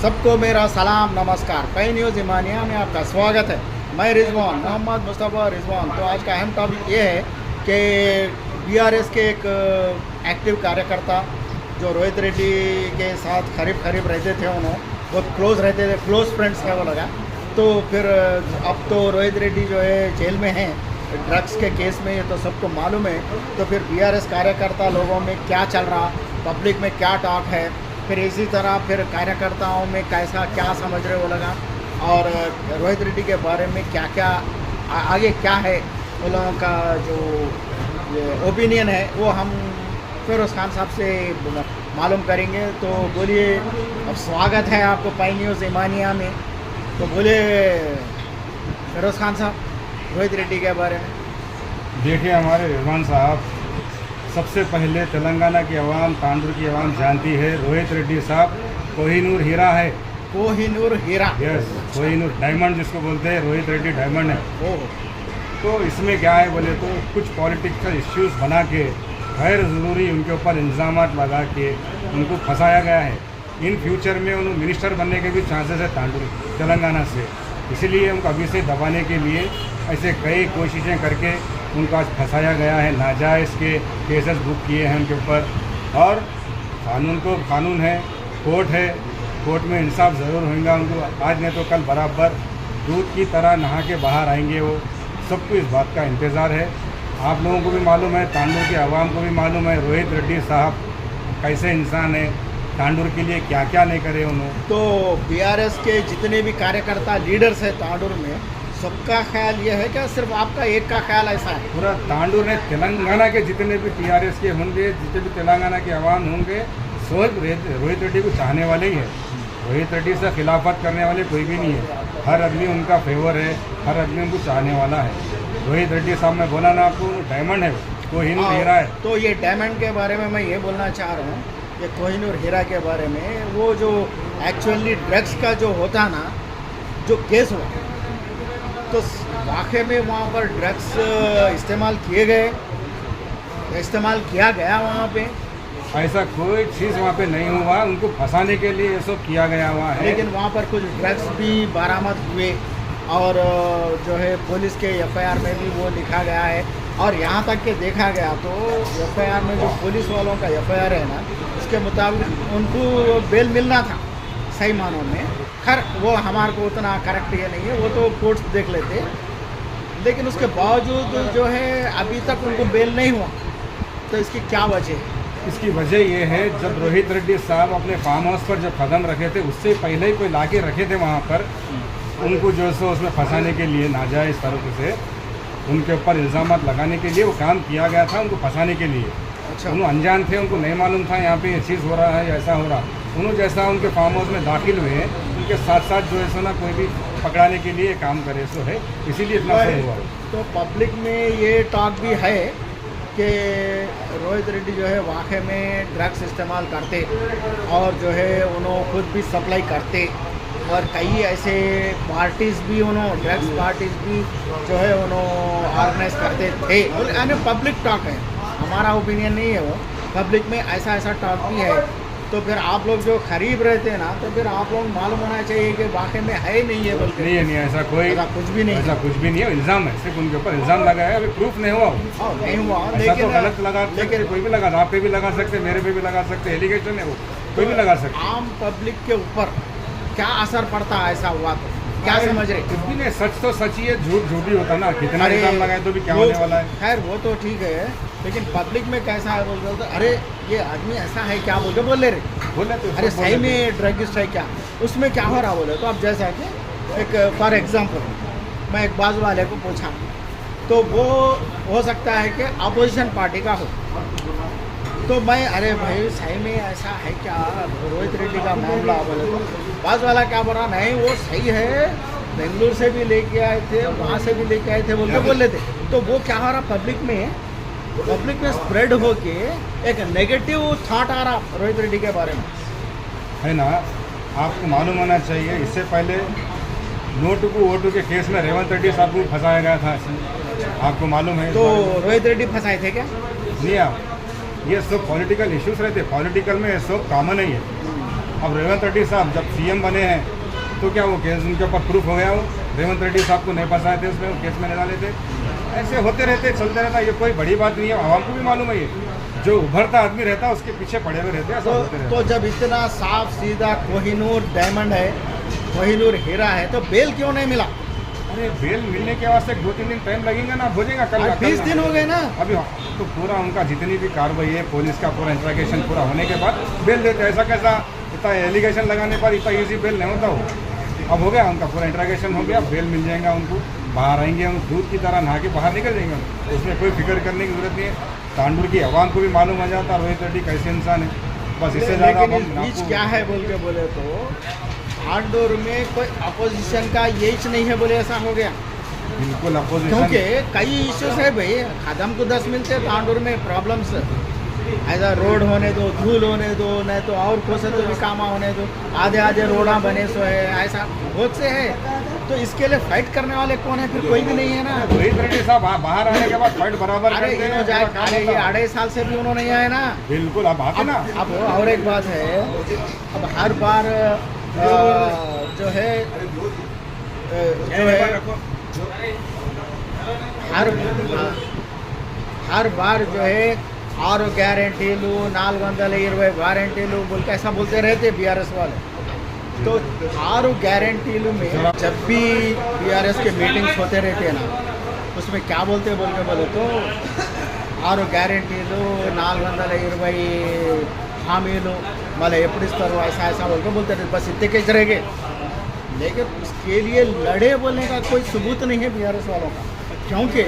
सबको मेरा सलाम नमस्कार। कई न्यूज़ ईमानिया में आपका स्वागत है। मैं रिजवान मोहम्मद मुस्तफ़ा रिजवान। तो आज का अहम टॉपिक ये है कि बीआरएस के एक एक्टिव कार्यकर्ता जो रोहित रेड्डी के साथ करीब रहते थे, उन्होंने बहुत क्लोज रहते थे, क्लोज फ्रेंड्स है वो लगा। तो फिर अब तो रोहित रेड्डी जो है जेल में हैं ड्रग्स के केस में, ये तो सबको मालूम है। तो फिर बीआरएस कार्यकर्ता लोगों में क्या चल रहा, पब्लिक में क्या टॉक है, फिर इसी तरह फिर कार्यकर्ताओं में कैसा क्या समझ रहे वो लगा, और रोहित रेड्डी के बारे में क्या क्या आगे क्या है उन लोगों का जो ओपिनियन है वो हम फिरोज़ खान साहब से मालूम करेंगे। तो बोलिए, अब स्वागत है आपको पाई न्यूज़ ईमानिया में। तो बोलिए फिरोज़ खान साहब रोहित रेड्डी के बारे में। देखिए हमारे रिजवान साहब, सबसे पहले तेलंगाना की आवाम, तांडुर की आवाम जानती है रोहित रेड्डी साहब कोहिनूर हीरा है। कोहिनूर हीरा, यस, कोहिनूर डायमंड जिसको बोलते हैं, रोहित रेड्डी डायमंड है। ओह, तो इसमें क्या है बोले तो कुछ पॉलिटिकल इश्यूज बना के गैर ज़रूरी उनके ऊपर इल्ज़ाम लगा के उनको फंसाया गया है। इन फ्यूचर में उन्होंने मिनिस्टर बनने के भी चांसेस है तांडुर तेलंगाना से, इसीलिए उनको अभी से दबाने के लिए ऐसे कई कोशिशें करके उनको आज फंसाया गया है। नाजायज़ के केसेस बुक किए हैं उनके ऊपर, और कानून को कानून है, कोर्ट है, कोर्ट में इंसाफ ज़रूर होगा उनको। आज नहीं तो कल बराबर दूध की तरह नहा के बाहर आएंगे वो। सबको इस बात का इंतज़ार है। आप लोगों को भी मालूम है, तांडुर की आवाम को भी मालूम है रोहित रेड्डी साहब कैसे इंसान है, तांडुर के लिए क्या क्या नहीं करे उन्होंने। तो बीआरएस के जितने भी कार्यकर्ता लीडर्स हैं तांडुर में, सबका ख्याल ये है क्या सिर्फ आपका एक का ख्याल ऐसा है? पूरा तांडुर ने तेलंगाना के जितने भी टीआरएस के होंगे, जितने भी तेलंगाना के अवाम होंगे, सब रोहित रेड्डी को चाहने वाले ही है। रोहित रेड्डी से खिलाफत करने वाले कोई भी नहीं है। हर आदमी उनका फेवर है, हर आदमी उनको चाहने वाला है। रोहित रेड्डी साहब में बोला ना आपको, डायमंड है, कोहिनूर हीरा है। तो ये डायमंड के बारे में मैं ये बोलना चाह रहा हूँ, ये कोहिनूर हीरा के बारे में, वो जो एक्चुअली ड्रग्स का जो होता ना, जो केस हुआ, तो वाकई में वहाँ पर ड्रग्स इस्तेमाल किया गया वहाँ पे? ऐसा कोई चीज़ वहाँ पे नहीं हुआ, उनको फंसाने के लिए ये सब किया गया हुआ है। लेकिन वहाँ पर कुछ ड्रग्स भी बरामद हुए, और जो है पुलिस के एफआईआर में भी वो लिखा गया है। और यहाँ तक कि देखा गया तो एफआईआर में जो पुलिस वालों का एफआईआर है ना, उसके मुताबिक उनको बेल मिलना था सही मानों में। खैर वो हमारे को उतना करेक्ट ये नहीं है, वो तो कोर्ट्स देख लेते, लेकिन उसके बावजूद जो है अभी तक उनको बेल नहीं हुआ। तो इसकी क्या वजह है? इसकी वजह ये है, जब रोहित रेड्डी साहब अपने फार्म हाउस पर जब कदम रखे थे, उससे पहले ही कोई ला के रखे थे वहाँ पर, उनको जो है उसमें फंसाने के लिए, नाजायज़ तरीके से उनके ऊपर इल्ज़ाम लगाने के लिए वो काम किया गया था, उनको फंसाने के लिए। अच्छा, उन्होंने अनजान थे, उनको नहीं मालूम था यहाँ पे ये चीज़ हो रहा है, ऐसा हो रहा। उन्होंने जैसा उनके फार्म हाउस में दाखिल हुए, उनके साथ साथ जो है सो ना कोई भी पकड़ाने के लिए काम करे सो है, इसीलिए इतना सही हुआ। तो पब्लिक में ये टॉक भी है कि रोहित रेड्डी जो है वाकई में ड्रग्स इस्तेमाल करते, और जो है उन्होंने खुद भी सप्लाई करते, और कई ऐसे पार्टीज़ भी उन्होंने ड्रग्स पार्टीज़ भी जो है उन्होंने ऑर्गेनाइज करते थे। यानी पब्लिक टॉक है, हमारा ओपिनियन नहीं है वो, पब्लिक में ऐसा टॉक भी है। तो फिर आप लोग जो खरीब रहते हैं ना, तो फिर आप लोग मालूम होना चाहिए कि वाकई में है नहीं है, बल्कि नहीं ऐसा कोई कुछ भी नहीं, ऐसा कुछ भी नहीं है। इल्ज़ाम है, सिर्फ उनके ऊपर इल्ज़ाम लगाया है, अभी प्रूफ नहीं हुआ। नहीं हुआ, ऐसा तो गलत लगा, लेकिन कोई भी लगा, आप पे भी लगा सकते, मेरे पे भी लगा सकते, एलिगेशन है वो, कोई भी लगा सकते। आम पब्लिक के ऊपर क्या असर पड़ता है ऐसा हुआ तो? क्या समझ रहे? कुछ भी नहीं, सच तो सच ही है, झूठ झूठ ही होता ना। कितना इल्ज़ाम लगाए तो भी क्या होने वाला है। खैर वो तो ठीक है, लेकिन पब्लिक में कैसा है बोल रहे, अरे ये आदमी ऐसा है क्या बोल रहे, तो अरे सही में ड्रगिस्ट है क्या, उसमें क्या हो रहा बोले। तो अब जैसा कि एक फॉर एग्जांपल मैं एक बाजू वाले को पूछा, तो वो हो सकता है कि अपोजिशन पार्टी का हो, तो मैं अरे भाई सही में ऐसा है क्या रोहित रेड्डी का मामला बोले, तो बाज वाला क्या बोल रहा, नहीं वो सही है, बेंगलुरु से भी लेके आए थे, वहाँ से भी लेके आए थे बोल रहे थे। तो वो क्या हो रहा, पब्लिक में स्प्रेड होके एक नेगेटिव थॉट आ रहा रोहित रेड्डी के बारे में, है ना। आपको मालूम होना चाहिए, इससे पहले नोटू को वोटू के केस में रेवंत रेड्डी साहब को फंसाया गया था, आपको मालूम है। तो रोहित रेड्डी फंसाए थे क्या? नहीं, आप ये सब पॉलिटिकल इश्यूज रहते, पॉलिटिकल में ये सब कॉमन ही है। अब रेवंत रेड्डी साहब जब सीएम बने हैं तो क्या वो केस उनके ऊपर प्रूफ हो गया, वो रेवंत रेड्डी साहब को नहीं फंसाए थे उसमें, वो केस में नहीं डाले थे। ऐसे होते रहते, चलते रहता, ये कोई बड़ी बात नहीं है, आवाम को भी मालूम है। ये जो उभरता आदमी रहता है उसके पीछे पड़े हुए रहते हैं, ऐसा होते रहता तो जब इतना साफ सीधा कोहिनूर डायमंड है, कोहिनूर हीरा है, तो बेल क्यों नहीं मिला? अरे बेल मिलने के वास्ते 2-3 दिन टाइम लगेगा ना, हो जाएगा कल। 20 दिन हो गए ना अभी तो पूरा उनका जितनी भी कार्रवाई है, पुलिस का पूरा इंट्रैगेशन पूरा होने के बाद बेल देते हैं। ऐसा कैसा इतना एलिगेशन लगाने पर इतना ईजी बेल नहीं होता हो। अब हो गया उनका पूरा इंट्रैगेशन हो गया, बेल मिल जाएगा उनको, बाहर आएंगे हम दूध की तरह नहा के बाहर निकल जाएंगे। उसमें कोई फिक्र करने की जरूरत नहीं है। तांडुर की आवाम को भी मालूम आ जाता रोहित रेड्डी कैसे इंसान है, बस इससे ज़्यादा लेकिन इस बीच क्या है बोल के बोले तो तांडुर में कोई अपोजिशन का यही नहीं है बोले, ऐसा हो गया। बिल्कुल अपोजिशन, क्योंकि कई इश्यूज है भाई, खदम को 10 मिलते हैं तांडुर में प्रॉब्लम्स, ऐसा रोड होने दो, धूल होने दो, नहीं तो और कुछ तो भी काम होने दो, आधे आधे रोड़ा बने सो है, ऐसा बहुत से है। तो इसके लिए फाइट करने वाले कौन है? फिर कोई भी नहीं है ना। रोहित रेड्डी साहब बाहर आने के बाद फाइट बराबर अरे करते हैं, ये पूरा काम होता है। 2.5 साल से भी उन्होंने नहीं आए ना। बिल्कुल अब आते ना। अब और एक बात है, अब हर बार जो है हर बार जो है 6 గ్యారెంటీలు 420 వారంటీలు बोल के ऐसा बोलते रहते बीआरएस वाले। तो 6 గ్యారెంటీలు में जब भी बीआरएस के मीटिंग्स होते रहते हैं ना, उसमें क्या बोलते हैं बोल के बोले तो 6 గ్యారెంటీలు 420 హామీలు మళ్ళీ ఎప్పుడు ఇస్తారు ऐसा ऐसा बोल के बोलते रहते, बस इतने के रहेंगे। लेकिन उसके लिए लड़े बोलने का कोई सबूत नहीं है बीआरएस वालों का, क्योंकि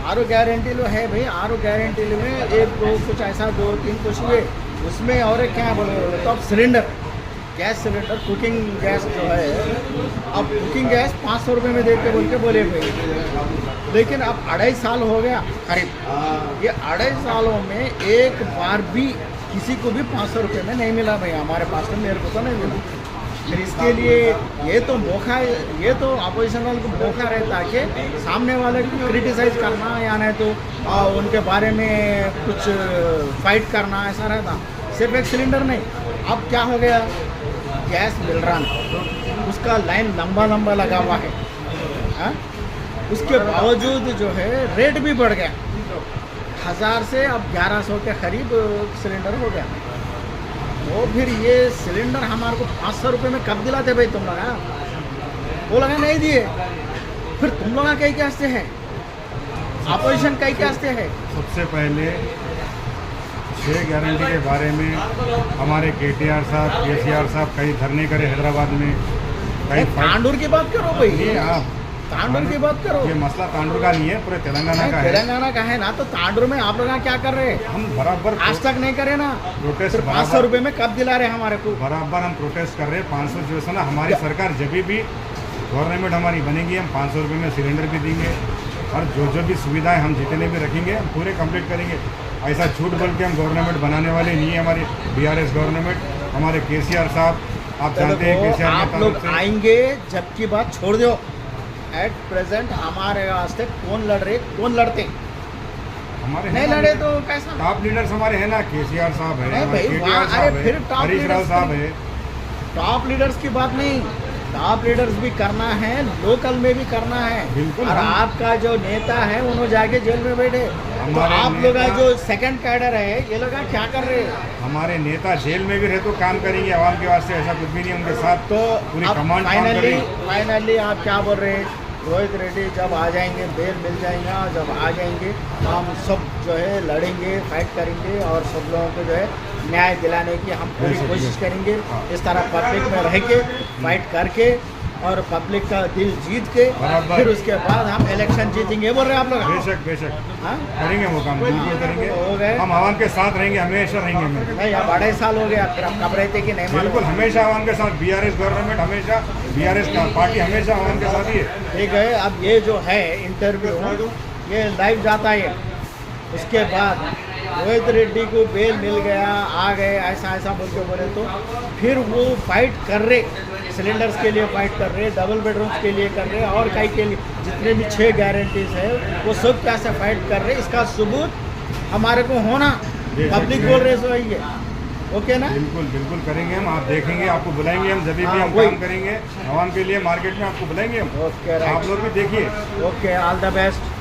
6 గ్యారెంటీలు है भाई। 6 గ్యారెంటీలు में 1 2 कुछ ऐसा 2 3 कुछ हुए, उसमें और एक क्या बोले तो अब cylinder, gas cylinder, cooking gas जो है, अब कुकिंग गैस 500 रुपये में दे के बोल के बोले भाई। लेकिन अब 2.5 साल हो गया करीब, ये 2.5 सालों में एक बार भी किसी को भी 500 रुपये में नहीं मिला भाई। हमारे पास तो मेरे को तो नहीं मिला। फिर इसके लिए ये तो मौका, ये तो अपोजिशन वाले को मौका रहता है कि सामने वाले को क्रिटिसाइज करना या नहीं तो उनके बारे में कुछ फाइट करना, ऐसा रहता। सिर्फ एक सिलेंडर नहीं, अब क्या हो गया, गैस मिल रहा नहीं, उसका लाइन लंबा लंबा लगा हुआ है, हाँ? उसके बावजूद जो है रेट भी बढ़ गया, 1000 से अब 1100 के करीब सिलेंडर हो गया। तो फिर ये सिलेंडर हमारे को 500 रुपये में कब दिलाते भाई तुम लोग? वो लगा नहीं दिए, फिर तुम लोग कहीं के हंसते हैं, अपोजिशन कहीं के हंसते हैं। सबसे पहले 6 गारंटी के बारे में हमारे केटीआर साहब, केसीआर साहब कई धरने करे हैदराबाद में, कई तांडुर की बात करो भाई, ये आप तांडुर की बात करो। ये मसला तांडुर का नहीं है, पूरे तेलंगाना का है। तेलंगाना का है ना, तो तांडुर में आप लोग क्या कर रहे हैं? हम बराबर आज तक नहीं करे ना प्रोटेस्ट, 500 रुपये में कब दिला रहे हमारे को? बराबर हम प्रोटेस्ट कर रहे हैं। 500 जो है ना, हमारी सरकार जब भी गवर्नमेंट हमारी बनेगी, हम 500 रुपये में सिलेंडर भी देंगे और जो भी सुविधाएं हम जितने भी रखेंगे हम पूरे कंप्लीट करेंगे। ऐसा झूठ बोल के हम गवर्नमेंट बनाने वाले नहीं है। हमारी बीआरएस गवर्नमेंट, हमारे केसीआर साहब, आप जानते हैं केसीआर आप लोग आएंगे जबकि बात छोड़ दो। एट प्रेजेंट हमारे वास्ते कौन लड़ रहे, कौन लड़ते? हमारे नहीं लड़े तो कैसा? टॉप लीडर्स हमारे हैं ना, केसीआर साहब है, नहीं भाई, केटीआर साहब अरे फिर है, टॉप हरीश राव लीडर्स साहब है। टॉप लीडर्स की बात नहीं, टॉप लीडर्स भी करना है, लोकल में भी करना है। बिल्कुल। और आपका जो नेता है उन्होंने जाके जेल में बैठे, तो आप लोग जो सेकंड कैडर है ये लोग क्या कर रहे हैं? हमारे नेता जेल में भी रहे तो काम करेंगे आवाम के वास्ते, ऐसा कुछ भी नहीं उनके साथ। तो पूरी अब कमांड काम करेगी। फाइनली आप क्या बोल रहे हैं? रोहित रेड्डी जब आ जाएंगे, बेल मिल जाएगा, जब आ जाएंगे हम सब जो है लड़ेंगे, फाइट करेंगे और सब लोगों को जो है न्याय दिलाने की हम पूरी कोशिश करेंगे। इस तरह पब्लिक में रह के फाइट करके और पब्लिक का दिल जीत के फिर उसके बाद हम इलेक्शन जीतेंगे, बोल रहे हैं आप लोग? बेशक बेशक हाँ? करेंगे वो काम, बिल्कुल हो करेंगे। गए। हम आवाम के साथ रहेंगे, हमेशा रहेंगे। नहीं, अब 2.5 साल हो गया, फिर हम कब रहते कि नहीं? बिल्कुल, हमेशा आवाम के साथ। बीआरएस गवर्नमेंट हमेशा, बीआरएस का पार्टी हमेशा आवाम के साथ ही है। ठीक है, अब ये जो है इंटरव्यू ये लाइव जाता है, उसके बाद रोहित रेड्डी को बेल मिल गया, आ गए, ऐसा ऐसा बोल के बोले तो फिर वो फाइट कर रहे, सिलेंडर्स के लिए फाइट कर रहे, डबल बेडरूम्स के लिए कर रहे और कई के लिए जितने भी 6 गारंटीज है वो सब कैसे फाइट कर रहे, इसका सबूत हमारे को होना। पब्लिक बोल रहे सो है, ओके ना? बिल्कुल बिल्कुल करेंगे हम, आप देखेंगे, आपको बुलाएंगे हम, जब भी हाँ, हम वही। काम करेंगे आवाम के लिए मार्केट में आपको बुलाएंगे हम, ओके, राइट। आप लोग भी देखिए। Okay, all the best.